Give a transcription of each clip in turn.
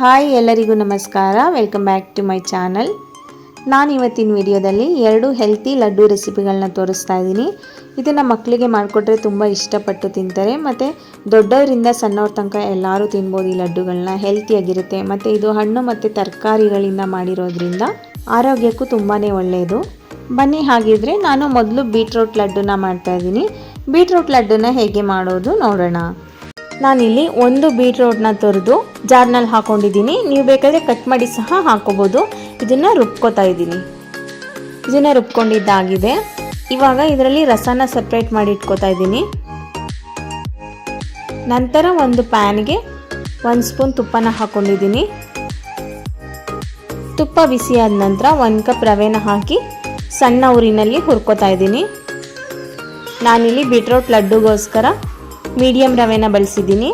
Hi ಎಲ್ಲರಿಗೂ ನಮಸ್ಕಾರ. Welcome back to my channel. ನಾನು ಇವತ್ತಿನ ವಿಡಿಯೋದಲ್ಲಿ 2 ಹೆಲ್ತಿ ಲಡ್ಡು ರೆಸಿಪಿಗಳನ್ನ ತೋರಿಸ್ತಾ ಇದ್ದೀನಿ. ಇದನ್ನು ಮಕ್ಕಳಿಗೆ ಮಾಡಿಕೊಟ್ರೆ ತುಂಬ ಇಷ್ಟಪಟ್ಟು ತಿಂತಾರೆ ಮತ್ತು ದೊಡ್ಡವರಿಂದ ಸಣ್ಣವ್ರ ತನಕ ಎಲ್ಲರೂ ತಿನ್ಬೋದು. ಈ ಲಡ್ಡುಗಳನ್ನ ಹೆಲ್ತಿಯಾಗಿರುತ್ತೆ ಮತ್ತು ಇದು ಹಣ್ಣು ಮತ್ತು ತರಕಾರಿಗಳಿಂದ ಮಾಡಿರೋದ್ರಿಂದ ಆರೋಗ್ಯಕ್ಕೂ ತುಂಬಾ ಒಳ್ಳೆಯದು. ಬನ್ನಿ ಹಾಗಿದ್ರೆ ನಾನು ಮೊದಲು ಬೀಟ್ರೂಟ್ ಲಡ್ಡುನ ಮಾಡ್ತಾಯಿದ್ದೀನಿ. ಬೀಟ್ರೂಟ್ ಲಡ್ಡುನ ಹೇಗೆ ಮಾಡೋದು ನೋಡೋಣ. ನಾನಿಲ್ಲಿ ಒಂದು ಬೀಟ್ರೂಟ್ನ ತೊರೆದು ಜಾರ್ನಲ್ಲಿ ಹಾಕೊಂಡಿದ್ದೀನಿ. ನೀವು ಬೇಕಾದರೆ ಕಟ್ ಮಾಡಿ ಸಹ ಹಾಕೋಬೋದು. ಇದನ್ನು ರುಬ್ಕೋತಾ ಇದ್ದೀನಿ. ಇದನ್ನು ರುಬ್ಕೊಂಡಿದ್ದಾಗಿದೆ. ಇವಾಗ ಇದರಲ್ಲಿ ರಸನ ಸಪ್ರೇಟ್ ಮಾಡಿ ಇಟ್ಕೋತಾ ಇದ್ದೀನಿ. ನಂತರ ಒಂದು ಪ್ಯಾನ್ಗೆ 1 ಸ್ಪೂನ್ ತುಪ್ಪನ ಹಾಕೊಂಡಿದ್ದೀನಿ. ತುಪ್ಪ ಬಿಸಿಯಾದ ನಂತರ 1 ಕಪ್ ರವೆನ ಹಾಕಿ ಸಣ್ಣ ಉರಿನಲ್ಲಿ ಹುರ್ಕೋತಾ ಇದ್ದೀನಿ. ನಾನಿಲ್ಲಿ ಬೀಟ್ರೂಟ್ ಲಡ್ಡುಗೋಸ್ಕರ ಮೀಡಿಯಂ ರವೆನ ಬಳಸಿದ್ದೀನಿ.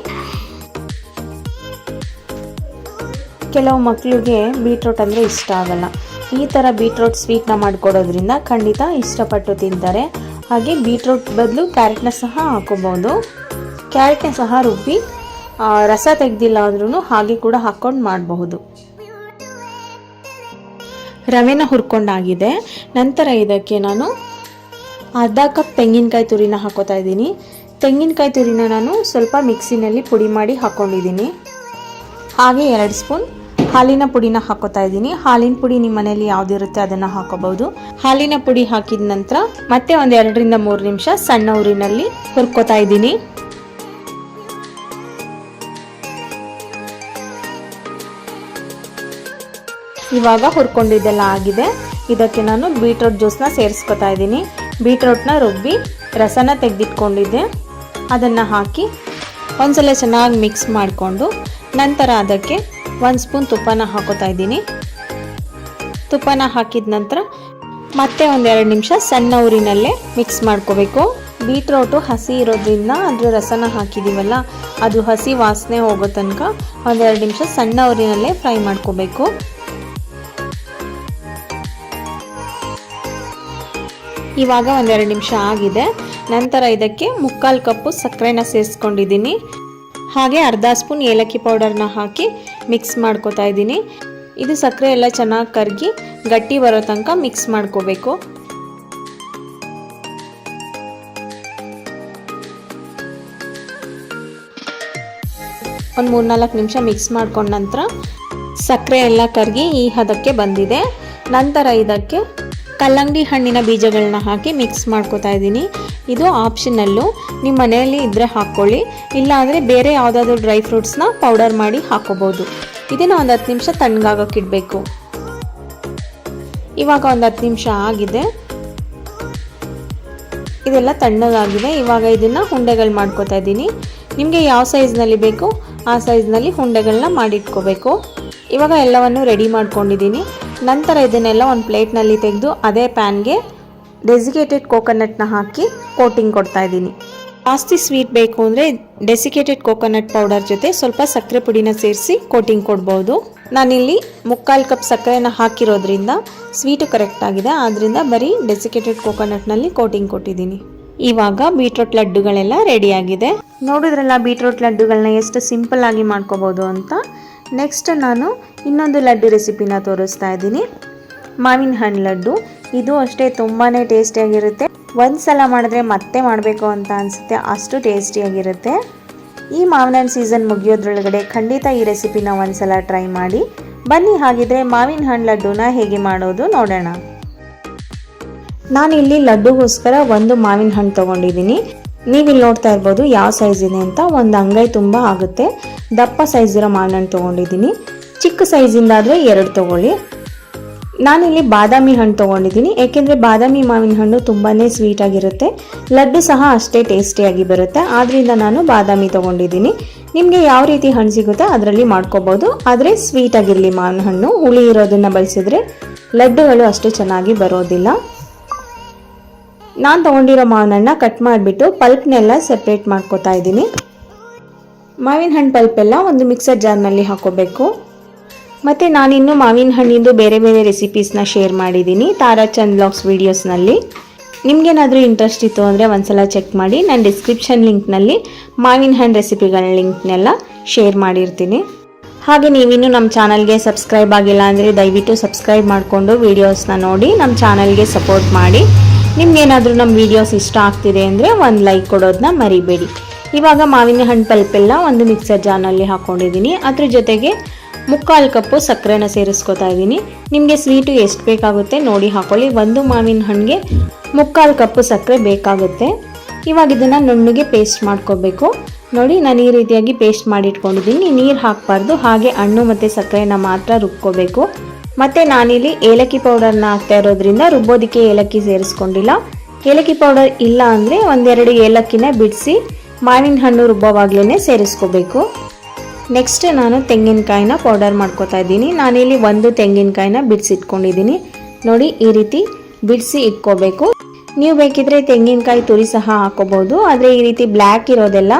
ಕೆಲವು ಮಕ್ಕಳಿಗೆ ಬೀಟ್ರೂಟ್ ಅಂದರೆ ಇಷ್ಟ ಆಗಲ್ಲ. ಈ ಥರ ಬೀಟ್ರೂಟ್ ಸ್ವೀಟ್ನ ಮಾಡಿಕೊಡೋದ್ರಿಂದ ಖಂಡಿತ ಇಷ್ಟಪಟ್ಟು ತಿಂತಾರೆ. ಹಾಗೆ ಬೀಟ್ರೂಟ್ ಬದಲು ಕ್ಯಾರೆಟ್ನ ಸಹ ಹಾಕೋಬೋದು. ಕ್ಯಾರೆಟ್ನ ಸಹ ರುಬ್ಬಿ ರಸ ತೆಗೆದಿಲ್ಲ ಆದ್ರೂ ಹಾಗೆ ಕೂಡ ಹಾಕ್ಕೊಂಡು ಮಾಡಬಹುದು. ರವೆನ ಹುರ್ಕೊಂಡಾಗಿದೆ. ನಂತರ ಇದಕ್ಕೆ ನಾನು ಅರ್ಧ ಕಪ್ ತೆಂಗಿನಕಾಯಿ ತುರಿನ ಹಾಕೋತಾ ಇದ್ದೀನಿ. ತೆಂಗಿನಕಾಯಿ ತುರಿನ ನಾನು ಸ್ವಲ್ಪ ಮಿಕ್ಸಿನಲ್ಲಿ ಪುಡಿ ಮಾಡಿ ಹಾಕ್ಕೊಂಡಿದ್ದೀನಿ. ಹಾಗೆ 2 ಸ್ಪೂನ್ ಹಾಲಿನ ಪುಡಿನ ಹಾಕೋತಾ ಇದ್ದೀನಿ. ಹಾಲಿನ ಪುಡಿ ನಿಮ್ಮ ಮನೆಯಲ್ಲಿ ಯಾವುದಿರುತ್ತೆ ಅದನ್ನು ಹಾಕೋಬಹುದು. ಹಾಲಿನ ಪುಡಿ ಹಾಕಿದ ನಂತರ ಮತ್ತೆ ಒಂದು 2 ರಿಂದ 3 ನಿಮಿಷ ಸಣ್ಣ ಉರಿನಲ್ಲಿ ಹುರ್ಕೋತಾ ಇದ್ದೀನಿ. ಇವಾಗ ಹುರ್ಕೊಂಡಿದ್ದೆಲ್ಲ ಆಗಿದೆ. ಇದಕ್ಕೆ ನಾನು ಬೀಟ್ರೂಟ್ ಜ್ಯೂಸ್ನ ಸೇರಿಸ್ಕೊತಾ ಇದ್ದೀನಿ. ಬೀಟ್ರೂಟ್ನ ರುಬ್ಬಿ ರಸನ ತೆಗೆದಿಟ್ಕೊಂಡಿದ್ದೆ. ಅದನ್ನು ಹಾಕಿ ಒಂದ್ಸಲ ಚೆನ್ನಾಗಿ ಮಿಕ್ಸ್ ಮಾಡಿಕೊಂಡು ನಂತರ ಅದಕ್ಕೆ 1 ಸ್ಪೂನ್ ತುಪ್ಪನ ಹಾಕೋತಾ ಇದ್ದೀನಿ. ತುಪ್ಪನ ಹಾಕಿದ ನಂತರ ಮತ್ತೆ ಒಂದು 2 ನಿಮಿಷ ಸಣ್ಣ ಉರಿನಲ್ಲೇ ಮಿಕ್ಸ್ ಮಾಡ್ಕೋಬೇಕು. ಬೀಟ್ರೂಟು ಹಸಿ ಇರೋದ್ರಿಂದ ಅದರ ರಸನ ಹಾಕಿದ್ದೀವಲ್ಲ, ಅದು ಹಸಿ ವಾಸನೆ ಹೋಗೋ ತನಕ ಒಂದು 2 ನಿಮಿಷ ಸಣ್ಣ ಉರಿನಲ್ಲೇ ಫ್ರೈ ಮಾಡ್ಕೋಬೇಕು. ಇವಾಗ 1-2 ನಿಮಿಷ ಆಗಿದೆ. ನಂತರ ಇದಕ್ಕೆ 3/4 ಕಪ್ಪು ಸಕ್ಕರೆನ ಸೇರಿಸ್ಕೊಂಡಿದ್ದೀನಿ. ಹಾಗೆ ಅರ್ಧ ಸ್ಪೂನ್ ಏಲಕ್ಕಿ ಪೌಡರ್ನ ಹಾಕಿ ಮಿಕ್ಸ್ ಮಾಡ್ಕೋತಾ ಇದ್ದೀನಿ. ಇದು ಸಕ್ಕರೆ ಎಲ್ಲ ಚೆನ್ನಾಗಿ ಕರಗಿ ಗಟ್ಟಿ ಬರೋ ತನಕ ಮಿಕ್ಸ್ ಮಾಡ್ಕೋಬೇಕು. ಒಂದು 3-4 ನಿಮಿಷ ಮಿಕ್ಸ್ ಮಾಡ್ಕೊಂಡ ನಂತರ ಸಕ್ಕರೆ ಎಲ್ಲ ಕರಗಿ ಈ ಹದಕ್ಕೆ ಬಂದಿದೆ. ನಂತರ ಇದಕ್ಕೆ ಕಲ್ಲಂಗಡಿ ಹಣ್ಣಿನ ಬೀಜಗಳನ್ನ ಹಾಕಿ ಮಿಕ್ಸ್ ಮಾಡ್ಕೋತಾ ಇದ್ದೀನಿ. ಇದು ಆಪ್ಷನಲ್ಲು, ನಿಮ್ಮ ಮನೆಯಲ್ಲಿ ಇದ್ದರೆ ಹಾಕ್ಕೊಳ್ಳಿ, ಇಲ್ಲಾಂದರೆ ಬೇರೆ ಯಾವುದಾದ್ರೂ ಡ್ರೈ ಫ್ರೂಟ್ಸ್ನ ಪೌಡರ್ ಮಾಡಿ ಹಾಕೋಬೋದು. ಇದನ್ನು ಒಂದು 10 ನಿಮಿಷ ತಣ್ಣಗಾಗಕ್ಕೆ ಇಡಬೇಕು. ಇವಾಗ ಒಂದು 10 ನಿಮಿಷ ಆಗಿದೆ. ಇದೆಲ್ಲ ತಣ್ಣಗಾಗಿದೆ. ಇವಾಗ ಇದನ್ನು ಉಂಡೆಗಳು ಮಾಡ್ಕೋತಾ ಇದ್ದೀನಿ. ನಿಮಗೆ ಯಾವ ಸೈಜ್ನಲ್ಲಿ ಬೇಕು ಆ ಸೈಜ್ನಲ್ಲಿ ಉಂಡೆಗಳನ್ನ ಮಾಡಿಟ್ಕೋಬೇಕು. ಇವಾಗ ಎಲ್ಲವನ್ನು ರೆಡಿ ಮಾಡ್ಕೊಂಡಿದ್ದೀನಿ. ನಂತರ ಇದನ್ನೆಲ್ಲ ಒಂದು ಪ್ಲೇಟ್ನಲ್ಲಿ ತೆಗೆದು ಅದೇ ಪ್ಯಾನ್ಗೆ ಡೆಸಿಕೇಟೆಡ್ ಕೋಕೋನಟ್ನ ಹಾಕಿ ಕೋಟಿಂಗ್ ಕೊಡ್ತಾ ಇದ್ದೀನಿ. ಜಾಸ್ತಿ ಸ್ವೀಟ್ ಬೇಕು ಅಂದರೆ ಡೆಸಿಕೇಟೆಡ್ ಕೋಕೋನಟ್ ಪೌಡರ್ ಜೊತೆ ಸ್ವಲ್ಪ ಸಕ್ಕರೆ ಪುಡಿನ ಸೇರಿಸಿ ಕೋಟಿಂಗ್ ಕೊಡ್ಬೋದು. ನಾನಿಲ್ಲಿ 3/4 ಕಪ್ ಸಕ್ಕರೆನ ಹಾಕಿರೋದ್ರಿಂದ ಸ್ವೀಟು ಕರೆಕ್ಟ್ ಆಗಿದೆ. ಆದ್ದರಿಂದ ಬರೀ ಡೆಸಿಕೇಟೆಡ್ ಕೋಕೋನಟ್ನಲ್ಲಿ ಕೋಟಿಂಗ್ ಕೊಟ್ಟಿದ್ದೀನಿ. ಇವಾಗ ಬೀಟ್ರೂಟ್ ಲಡ್ಡುಗಳೆಲ್ಲ ರೆಡಿಯಾಗಿದೆ. ನೋಡಿದ್ರಲ್ಲ ಬೀಟ್ರೂಟ್ ಲಡ್ಡುಗಳನ್ನ ಎಷ್ಟು ಸಿಂಪಲ್ ಆಗಿ ಮಾಡ್ಕೋಬೋದು ಅಂತ. ನೆಕ್ಸ್ಟ್ ನಾನು ಇನ್ನೊಂದು ಲಡ್ಡು ರೆಸಿಪಿನ ತೋರಿಸ್ತಾ ಇದ್ದೀನಿ. ಮಾವಿನ ಹಣ್ಣು ಲಡ್ಡು. ಇದು ಅಷ್ಟೇ ತುಂಬಾ ಟೇಸ್ಟಿಯಾಗಿರುತ್ತೆ. ಒಂದು ಸಲ ಮಾಡಿದ್ರೆ ಮತ್ತೆ ಮಾಡಬೇಕು ಅಂತ ಅನಿಸುತ್ತೆ, ಅಷ್ಟು ಟೇಸ್ಟಿಯಾಗಿರುತ್ತೆ. ಈ ಮಾವಿನ ಹಣ್ಣು ಸೀಸನ್ ಮುಗಿಯೋದ್ರೊಳಗಡೆ ಖಂಡಿತ ಈ ರೆಸಿಪಿನ ಒಂದು ಸಲ ಟ್ರೈ ಮಾಡಿ. ಬನ್ನಿ ಹಾಗಿದ್ರೆ ಮಾವಿನ ಹಣ್ಣು ಲಡ್ಡುನ ಹೇಗೆ ಮಾಡೋದು ನೋಡೋಣ. ನಾನಿಲ್ಲಿ ಲಡ್ಡುಗೋಸ್ಕರ ಒಂದು ಮಾವಿನ ಹಣ್ಣು ತೊಗೊಂಡಿದ್ದೀನಿ. ನೀವಿಲ್ಲಿ ನೋಡ್ತಾ ಇರ್ಬೋದು ಯಾವ ಸೈಜ್ ಇದೆ ಅಂತ. ಒಂದು ಅಂಗೈ ತುಂಬ ಆಗುತ್ತೆ. ದಪ್ಪ ಸೈಜ್ ಇರೋ ಮಾವಿನ ಹಣ್ಣು ತೊಗೊಂಡಿದ್ದೀನಿ. ಚಿಕ್ಕ ಸೈಜಿಂದಾದರೆ 2 ತೊಗೊಳ್ಳಿ. ನಾನಿಲ್ಲಿ ಬಾದಾಮಿ ಹಣ್ಣು ತೊಗೊಂಡಿದ್ದೀನಿ. ಏಕೆಂದರೆ ಬಾದಾಮಿ ಮಾವಿನ ಹಣ್ಣು ತುಂಬಾ ಸ್ವೀಟಾಗಿರುತ್ತೆ, ಲಡ್ಡು ಸಹ ಅಷ್ಟೇ ಟೇಸ್ಟಿಯಾಗಿ ಬರುತ್ತೆ. ಆದ್ದರಿಂದ ನಾನು ಬಾದಾಮಿ ತೊಗೊಂಡಿದ್ದೀನಿ. ನಿಮಗೆ ಯಾವ ರೀತಿ ಹಣ್ಣು ಸಿಗುತ್ತೆ ಅದರಲ್ಲಿ ಮಾಡ್ಕೋಬೋದು. ಆದರೆ ಸ್ವೀಟಾಗಿರಲಿ ಮಾವಿನ ಹಣ್ಣು. ಹುಳಿ ಇರೋದನ್ನು ಬಳಸಿದ್ರೆ ಲಡ್ಡುಗಳು ಅಷ್ಟು ಚೆನ್ನಾಗಿ ಬರೋದಿಲ್ಲ. ನಾನು ತೊಗೊಂಡಿರೋ ಮಾವಿನ ಹಣ್ಣನ್ನ ಕಟ್ ಮಾಡಿಬಿಟ್ಟು ಪಲ್ಪ್ನೆಲ್ಲ ಸೆಪ್ರೇಟ್ ಮಾಡ್ಕೋತಾ ಇದ್ದೀನಿ. ಮಾವಿನ ಹಣ್ಣು ಪಲ್ಪೆಲ್ಲ ಒಂದು ಮಿಕ್ಸರ್ ಜಾರ್ನಲ್ಲಿ ಹಾಕೋಬೇಕು. ಮತ್ತು ನಾನಿನ್ನು ಮಾವಿನ ಹಣ್ಣಿಂದು ಬೇರೆ ಬೇರೆ ರೆಸಿಪೀಸ್ನ ಶೇರ್ ಮಾಡಿದ್ದೀನಿ ತಾರಾ ಚಂದ್ ವ್ಲಾಗ್ಸ್ ವೀಡಿಯೋಸ್ನಲ್ಲಿ. ನಿಮಗೇನಾದರೂ ಇಂಟ್ರೆಸ್ಟ್ ಇತ್ತು ಅಂದರೆ ಒಂದ್ಸಲ ಚೆಕ್ ಮಾಡಿ. ನಾನು ಡಿಸ್ಕ್ರಿಪ್ಷನ್ ಲಿಂಕ್ನಲ್ಲಿ ಮಾವಿನ ಹಣ್ಣು ರೆಸಿಪಿಗಳ ಲಿಂಕ್ನೆಲ್ಲ ಶೇರ್ ಮಾಡಿರ್ತೀನಿ. ಹಾಗೆ ನೀವಿನ್ನೂ ನಮ್ಮ ಚಾನಲ್ಗೆ ಸಬ್ಸ್ಕ್ರೈಬ್ ಆಗಿಲ್ಲ ಅಂದರೆ ದಯವಿಟ್ಟು ಸಬ್ಸ್ಕ್ರೈಬ್ ಮಾಡಿಕೊಂಡು ವೀಡಿಯೋಸ್ನ ನೋಡಿ ನಮ್ಮ ಚಾನಲ್ಗೆ ಸಪೋರ್ಟ್ ಮಾಡಿ. ನಿಮ್ಗೇನಾದರೂ ನಮ್ಮ ವೀಡಿಯೋಸ್ ಇಷ್ಟ ಆಗ್ತಿದೆ ಅಂದರೆ ಒಂದು ಲೈಕ್ ಕೊಡೋದನ್ನ ಮರಿಬೇಡಿ. ಇವಾಗ ಮಾವಿನ ಹಣ್ಣು ಪಲ್ಪೆಲ್ಲ ಒಂದು ಮಿಕ್ಸರ್ ಜಾರ್ನಲ್ಲಿ ಹಾಕ್ಕೊಂಡಿದ್ದೀನಿ. ಅದ್ರ ಜೊತೆಗೆ 3/4 ಕಪ್ಪು ಸಕ್ಕರೆನ ಸೇರಿಸ್ಕೊತಾ ಇದ್ದೀನಿ. ನಿಮಗೆ ಸ್ವೀಟು ಎಷ್ಟು ಬೇಕಾಗುತ್ತೆ ನೋಡಿ ಹಾಕೊಳ್ಳಿ. ಒಂದು ಮಾವಿನ ಹಣ್ಣಿಗೆ 3/4 ಕಪ್ಪು ಸಕ್ಕರೆ ಬೇಕಾಗುತ್ತೆ. ಇವಾಗ ಇದನ್ನು ನುಣ್ಣಗೆ ಪೇಸ್ಟ್ ಮಾಡ್ಕೋಬೇಕು. ನೋಡಿ ನಾನು ಈ ರೀತಿಯಾಗಿ ಪೇಸ್ಟ್ ಮಾಡಿ ಇಟ್ಕೊಂಡಿದ್ದೀನಿ. ನೀರು ಹಾಕಬಾರ್ದು, ಹಾಗೆ ಹಣ್ಣು ಮತ್ತು ಸಕ್ಕರೆನ ಮಾತ್ರ ರುಬ್ಕೋಬೇಕು. ಮತ್ತು ನಾನಿಲ್ಲಿ ಏಲಕ್ಕಿ ಪೌಡರ್ನ ಹಾಕ್ತಾ ಇರೋದ್ರಿಂದ ರುಬ್ಬೋದಕ್ಕೆ ಏಲಕ್ಕಿ ಸೇರಿಸ್ಕೊಂಡಿಲ್ಲ. ಏಲಕ್ಕಿ ಪೌಡರ್ ಇಲ್ಲ ಅಂದರೆ 1-2 ಏಲಕ್ಕಿನ ಬಿಡಿಸಿ ಮಾವಿನ ಹಣ್ಣು ರುಬ್ಬೋವಾಗ್ಲೇ ಸೇರಿಸ್ಕೋಬೇಕು. ನೆಕ್ಸ್ಟ್ ನಾನು ತೆಂಗಿನಕಾಯಿನ ಪೌಡರ್ ಮಾಡ್ಕೋತಾ ಇದ್ದೀನಿ. ನಾನಿಲ್ಲಿ 1 ತೆಂಗಿನಕಾಯಿನ ಬಿಡಿಸಿಟ್ಕೊಂಡಿದ್ದೀನಿ. ನೋಡಿ ಈ ರೀತಿ ಬಿಡಿಸಿ ಇಟ್ಕೋಬೇಕು. ನೀವು ಬೇಕಿದ್ರೆ ತೆಂಗಿನಕಾಯಿ ತುರಿ ಸಹ ಹಾಕೋಬಹುದು, ಆದರೆ ಈ ರೀತಿ ಬ್ಲ್ಯಾಕ್ ಇರೋದೆಲ್ಲ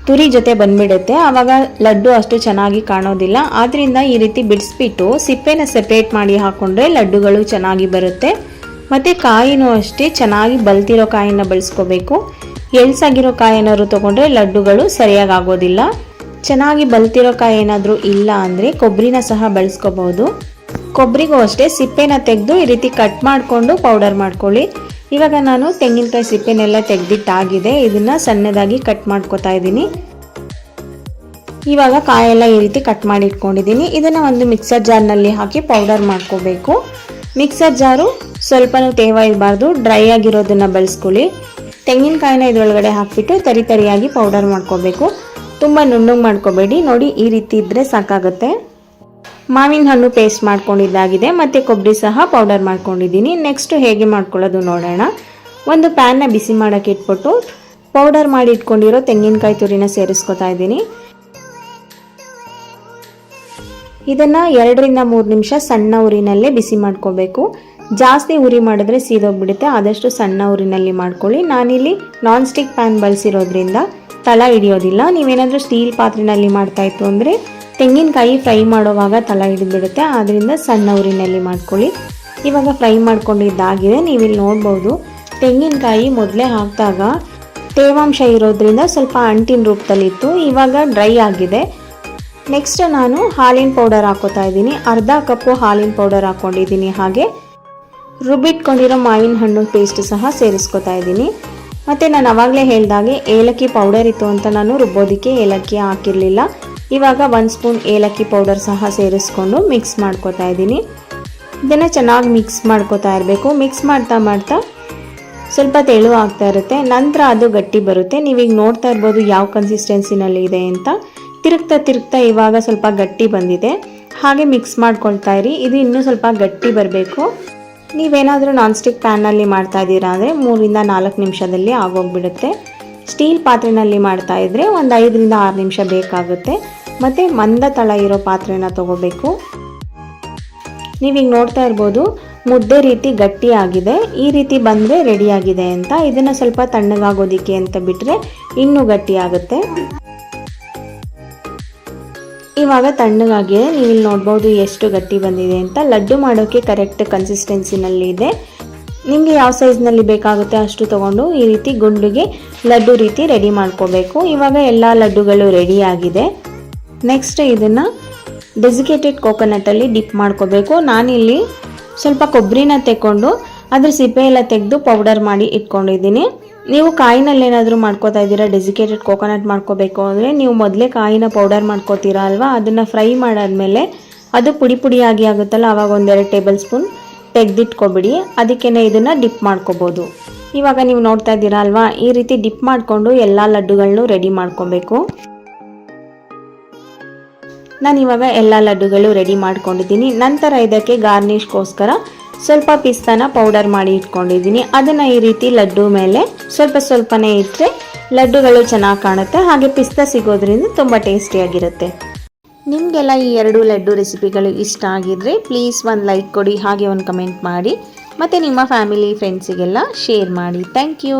ತುರಿ ಜೊತೆ ಬಂದ್ಬಿಡುತ್ತೆ, ಆವಾಗ ಲಡ್ಡು ಅಷ್ಟು ಚೆನ್ನಾಗಿ ಕಾಣೋದಿಲ್ಲ. ಆದ್ದರಿಂದ ಈ ರೀತಿ ಬಿಡಿಸ್ಬಿಟ್ಟು ಸಿಪ್ಪೆನ ಸೆಪ್ರೇಟ್ ಮಾಡಿ ಹಾಕೊಂಡ್ರೆ ಲಡ್ಡುಗಳು ಚೆನ್ನಾಗಿ ಬರುತ್ತೆ. ಮತ್ತು ಕಾಯಿನೂ ಅಷ್ಟೇ ಚೆನ್ನಾಗಿ ಬಲ್ತಿರೋ ಕಾಯಿನ ಬಳಸ್ಕೋಬೇಕು. ಎಳ್ಸಾಗಿರೋ ಕಾಯಿ ಏನಾದ್ರು ತೊಗೊಂಡ್ರೆ ಲಡ್ಡುಗಳು ಸರಿಯಾಗಿ ಆಗೋದಿಲ್ಲ. ಚೆನ್ನಾಗಿ ಬಲ್ತಿರೋ ಕಾಯಿ ಏನಾದರೂ ಇಲ್ಲ ಅಂದರೆ ಕೊಬ್ಬರಿನ ಸಹ ಬಳಸ್ಕೋಬಹುದು. ಕೊಬ್ಬರಿಗೂ ಅಷ್ಟೇ ಸಿಪ್ಪೆನ ತೆಗೆದು ಈ ರೀತಿ ಕಟ್ ಮಾಡಿಕೊಂಡು ಪೌಡರ್ ಮಾಡ್ಕೊಳ್ಳಿ. ಇವಾಗ ನಾನು ತೆಂಗಿನಕಾಯಿ ಸಿಪ್ಪೆನೆಲ್ಲ ತೆಗೆದಿಟ್ಟಾಗಿದೆ. ಇದನ್ನು ಸಣ್ಣದಾಗಿ ಕಟ್ ಮಾಡ್ಕೊತಾ ಇದ್ದೀನಿ. ಇವಾಗ ಕಾಯೆಲ್ಲ ಈ ರೀತಿ ಕಟ್ ಮಾಡಿ ಇಟ್ಕೊಂಡಿದ್ದೀನಿ. ಇದನ್ನು ಒಂದು ಮಿಕ್ಸರ್ ಜಾರ್ನಲ್ಲಿ ಹಾಕಿ ಪೌಡರ್ ಮಾಡ್ಕೋಬೇಕು. ಮಿಕ್ಸರ್ ಜಾರು ಸ್ವಲ್ಪನೂ ತೇವ ಇರಬಾರ್ದು, ಡ್ರೈ ಆಗಿರೋದನ್ನು ಬಳಸ್ಕೊಳ್ಳಿ. ತೆಂಗಿನಕಾಯಿನ ಇದರೊಳಗಡೆ ಹಾಕಿಬಿಟ್ಟು ತರಿಯಾಗಿ ಪೌಡರ್ ಮಾಡ್ಕೋಬೇಕು. ತುಂಬ ನುಣ್ಣಗೆ ಮಾಡ್ಕೋಬೇಡಿ. ನೋಡಿ ಈ ರೀತಿ ಇದ್ದರೆ ಸಾಕಾಗುತ್ತೆ. ಮಾವಿನ ಹಣ್ಣು ಪೇಸ್ಟ್ ಮಾಡ್ಕೊಂಡಿದ್ದಾಗಿದೆ ಮತ್ತು ಕೊಬ್ಬರಿ ಸಹ ಪೌಡರ್ ಮಾಡ್ಕೊಂಡಿದ್ದೀನಿ. ನೆಕ್ಸ್ಟ್ ಹೇಗೆ ಮಾಡ್ಕೊಳ್ಳೋದು ನೋಡೋಣ. ಒಂದು ಪ್ಯಾನ್ನ ಬಿಸಿ ಮಾಡೋಕ್ಕೆ ಇಟ್ಬಿಟ್ಟು ಪೌಡರ್ ಮಾಡಿ ಇಟ್ಕೊಂಡಿರೋ ತೆಂಗಿನಕಾಯಿ ತುರಿನ ಸೇರಿಸ್ಕೊತಾ ಇದ್ದೀನಿ. ಇದನ್ನು 2-3 ನಿಮಿಷ ಸಣ್ಣ ಉರಿನಲ್ಲೇ ಬಿಸಿ ಮಾಡ್ಕೋಬೇಕು. ಜಾಸ್ತಿ ಉರಿ ಮಾಡಿದ್ರೆ ಸೀದೋಗ್ಬಿಡುತ್ತೆ, ಆದಷ್ಟು ಸಣ್ಣ ಉರಿನಲ್ಲಿ ಮಾಡ್ಕೊಳ್ಳಿ. ನಾನಿಲ್ಲಿ ನಾನ್ ಸ್ಟಿಕ್ ಪ್ಯಾನ್ ಬಳಸಿರೋದ್ರಿಂದ ತಳ ಹಿಡಿಯೋದಿಲ್ಲ. ನೀವೇನಾದರೂ ಸ್ಟೀಲ್ ಪಾತ್ರೆಯಲ್ಲಿ ಮಾಡ್ತಾಯಿತ್ತು ಅಂದರೆ ತೆಂಗಿನಕಾಯಿ ಫ್ರೈ ಮಾಡೋವಾಗ ತಳ ಹಿಡಿದ್ಬಿಡುತ್ತೆ, ಆದ್ದರಿಂದ ಸಣ್ಣ ಉರಿನಲ್ಲಿ ಮಾಡ್ಕೊಳ್ಳಿ. ಇವಾಗ ಫ್ರೈ ಮಾಡ್ಕೊಂಡಿದ್ದಾಗಿದೆ. ನೀವಿಲ್ಲಿ ನೋಡ್ಬೋದು ತೆಂಗಿನಕಾಯಿ ಮೊದಲೇ ಹಾಕಿದಾಗ ತೇವಾಂಶ ಇರೋದ್ರಿಂದ ಸ್ವಲ್ಪ ಅಂಟಿನ ರೂಪದಲ್ಲಿತ್ತು, ಇವಾಗ ಡ್ರೈ ಆಗಿದೆ. ನೆಕ್ಸ್ಟ್ ನಾನು ಹಾಲಿನ ಪೌಡರ್ ಹಾಕೋತಾ ಇದ್ದೀನಿ. 1/2 ಕಪ್ಪು ಹಾಲಿನ ಪೌಡರ್ ಹಾಕ್ಕೊಂಡಿದ್ದೀನಿ. ಹಾಗೆ ರುಬ್ಬಿಟ್ಕೊಂಡಿರೋ ಮಾವಿನ ಹಣ್ಣು ಪೇಸ್ಟ್ ಸಹ ಸೇರಿಸ್ಕೊತಾ ಇದ್ದೀನಿ. ಮತ್ತು ನಾನು ಆವಾಗಲೇ ಹೇಳಿದಾಗೆ ಏಲಕ್ಕಿ ಪೌಡರ್ ಇತ್ತು ಅಂತ ನಾನು ರುಬ್ಬೋದಕ್ಕೆ ಏಲಕ್ಕಿ ಹಾಕಿರಲಿಲ್ಲ. ಇವಾಗ 1 ಸ್ಪೂನ್ ಏಲಕ್ಕಿ ಪೌಡರ್ ಸಹ ಸೇರಿಸ್ಕೊಂಡು ಮಿಕ್ಸ್ ಮಾಡ್ಕೋತಾ ಇದ್ದೀನಿ. ಇದನ್ನು ಚೆನ್ನಾಗಿ ಮಿಕ್ಸ್ ಮಾಡ್ಕೋತಾ ಇರಬೇಕು. ಮಿಕ್ಸ್ ಮಾಡ್ತಾ ಸ್ವಲ್ಪ ತೆಳು ಆಗ್ತಾ ಇರುತ್ತೆ, ನಂತರ ಅದು ಗಟ್ಟಿ ಬರುತ್ತೆ. ನೀವೀಗ ನೋಡ್ತಾ ಇರ್ಬೋದು ಯಾವ ಕನ್ಸಿಸ್ಟೆನ್ಸಿನಲ್ಲಿ ಇದೆ ಅಂತ. ತಿರುಗ್ತಾ ಇವಾಗ ಸ್ವಲ್ಪ ಗಟ್ಟಿ ಬಂದಿದೆ. ಹಾಗೆ ಮಿಕ್ಸ್ ಮಾಡ್ಕೊಳ್ತಾ ಇರಿ. ಇದು ಇನ್ನೂ ಸ್ವಲ್ಪ ಗಟ್ಟಿ ಬರಬೇಕು. ನೀವೇನಾದರೂ ನಾನ್ ಸ್ಟಿಕ್ ಪ್ಯಾನ್ನಲ್ಲಿ ಮಾಡ್ತಾ ಇದ್ದೀರಾ ಅಂದರೆ 3-4 ನಿಮಿಷದಲ್ಲಿ ಆಗೋಗ್ಬಿಡುತ್ತೆ. ಸ್ಟೀಲ್ ಪಾತ್ರೆಯಲ್ಲಿ ಮಾಡ್ತಾ ಇದ್ದರೆ ಒಂದು 5-6 ನಿಮಿಷ ಬೇಕಾಗುತ್ತೆ. ಮತ್ತು ಮಂದ ತಳ ಇರೋ ಪಾತ್ರೆನ ತೊಗೋಬೇಕು. ನೀವೀಗ ನೋಡ್ತಾ ಇರ್ಬೋದು ಮುದ್ದೆ ರೀತಿ ಗಟ್ಟಿ ಆಗಿದೆ. ಈ ರೀತಿ ಬಂದರೆ ರೆಡಿಯಾಗಿದೆ ಅಂತ. ಇದನ್ನು ಸ್ವಲ್ಪ ತಣ್ಣಗಾಗೋದಕ್ಕೆ ಅಂತ ಬಿಟ್ಟರೆ ಇನ್ನೂ ಗಟ್ಟಿ ಆಗುತ್ತೆ. ಇವಾಗ ತಣ್ಣಗಾಗಿದೆ. ನೀವಿಲ್ಲಿ ನೋಡ್ಬೋದು ಎಷ್ಟು ಗಟ್ಟಿ ಬಂದಿದೆ ಅಂತ. ಲಡ್ಡು ಮಾಡೋಕ್ಕೆ ಕರೆಕ್ಟ್ ಕನ್ಸಿಸ್ಟೆನ್ಸಿನಲ್ಲಿ ಇದೆ. ನಿಮಗೆ ಯಾವ ಸೈಜ್ನಲ್ಲಿ ಬೇಕಾಗುತ್ತೆ ಅಷ್ಟು ತೊಗೊಂಡು ಈ ರೀತಿ ಗುಂಡಿಗೆ ಲಡ್ಡು ರೀತಿ ರೆಡಿ ಮಾಡ್ಕೋಬೇಕು. ಇವಾಗ ಎಲ್ಲ ಲಡ್ಡುಗಳು ರೆಡಿ ಆಗಿದೆ. ನೆಕ್ಸ್ಟ್ ಇದನ್ನು ಡೆಸಿಕೇಟೆಡ್ ಕೋಕೋನಟ್ಟಲ್ಲಿ ಡಿಪ್ ಮಾಡ್ಕೋಬೇಕು. ನಾನಿಲ್ಲಿ ಸ್ವಲ್ಪ ಕೊಬ್ಬರಿನ ತೆಕ್ಕೊಂಡು ಅದ್ರ ಸಿಪ್ಪೆ ಎಲ್ಲ ತೆಗೆದು ಪೌಡರ್ ಮಾಡಿ ಇಟ್ಕೊಂಡಿದ್ದೀನಿ. ನೀವು ಕಾಯಿನಲ್ಲಿ ಏನಾದರೂ ಮಾಡ್ಕೋತಾ ಇದ್ದೀರಾ, ಡೆಸಿಕೇಟೆಡ್ ಕೋಕೋನಟ್ ಮಾಡ್ಕೋಬೇಕು ಅಂದರೆ ನೀವು ಮೊದಲೇ ಕಾಯಿನ ಪೌಡರ್ ಮಾಡ್ಕೋತೀರಾ ಅಲ್ವಾ, ಅದನ್ನು ಫ್ರೈ ಮಾಡಾದ್ಮೇಲೆ ಅದು ಪುಡಿಯಾಗಿ ಆಗುತ್ತಲ್ಲ, ಆವಾಗ 1-2 ಟೇಬಲ್ ಸ್ಪೂನ್ ತೆಗೆದಿಟ್ಕೊಬಿಡಿ. ಅದಕ್ಕೇ ಇದನ್ನು ಡಿಪ್ ಮಾಡ್ಕೋಬೋದು. ಇವಾಗ ನೀವು ನೋಡ್ತಾ ಇದ್ದೀರಾ ಅಲ್ವಾ, ಈ ರೀತಿ ಡಿಪ್ ಮಾಡಿಕೊಂಡು ಎಲ್ಲ ಲಡ್ಡುಗಳನ್ನು ರೆಡಿ ಮಾಡ್ಕೊಬೇಕು. ನಾನು ಇವಾಗ ಎಲ್ಲ ಲಡ್ಡುಗಳು ರೆಡಿ ಮಾಡ್ಕೊಂಡಿದ್ದೀನಿ. ನಂತರ ಇದಕ್ಕೆ ಗಾರ್ನಿಷ್ಗೋಸ್ಕರ ಸ್ವಲ್ಪ ಪಿಸ್ತಾನ ಪೌಡರ್ ಮಾಡಿ ಇಟ್ಕೊಂಡಿದ್ದೀನಿ. ಅದನ್ನು ಈ ರೀತಿ ಲಡ್ಡು ಮೇಲೆ ಸ್ವಲ್ಪನೇ ಇಟ್ಟರೆ ಲಡ್ಡುಗಳು ಚೆನ್ನಾಗಿ ಕಾಣುತ್ತೆ. ಹಾಗೆ ಪಿಸ್ತಾ ಸಿಗೋದ್ರಿಂದ ತುಂಬ ಟೇಸ್ಟಿಯಾಗಿರುತ್ತೆ. ನಿಮಗೆಲ್ಲ ಈ 2 ಲಡ್ಡು ರೆಸಿಪಿಗಳು ಇಷ್ಟ ಆಗಿದ್ರೆ ಪ್ಲೀಸ್ ಒಂದು ಲೈಕ್ ಕೊಡಿ, ಹಾಗೆ ಒಂದು ಕಮೆಂಟ್ ಮಾಡಿ, ಮತ್ತು ನಿಮ್ಮ ಫ್ಯಾಮಿಲಿ ಫ್ರೆಂಡ್ಸಿಗೆಲ್ಲ ಶೇರ್ ಮಾಡಿ. Thank you.